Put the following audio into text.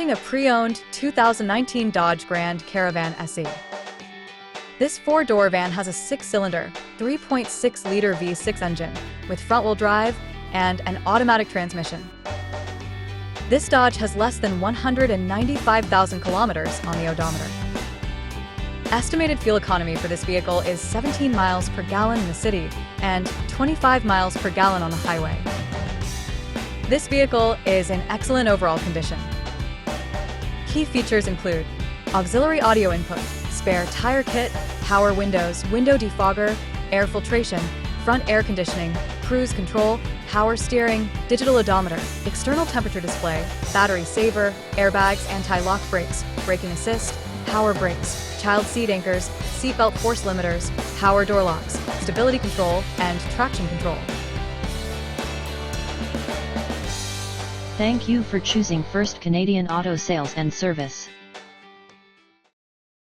presenting a pre-owned 2019 Dodge Grand Caravan SE. This four-door van has a six-cylinder, 3.6-liter V6 engine with front-wheel drive and an automatic transmission. This Dodge has less than 195,000 kilometers on the odometer. Estimated fuel economy for this vehicle is 17 miles per gallon in the city and 25 miles per gallon on the highway. This vehicle is in excellent overall condition. Key features include auxiliary audio input, spare tire kit, power windows, window defogger, air filtration, front air conditioning, cruise control, power steering, digital odometer, external temperature display, battery saver, airbags, anti-lock brakes, braking assist, power brakes, child seat anchors, seatbelt force limiters, power door locks, stability control, and traction control. Thank you for choosing First Canadian Auto Sales and Service.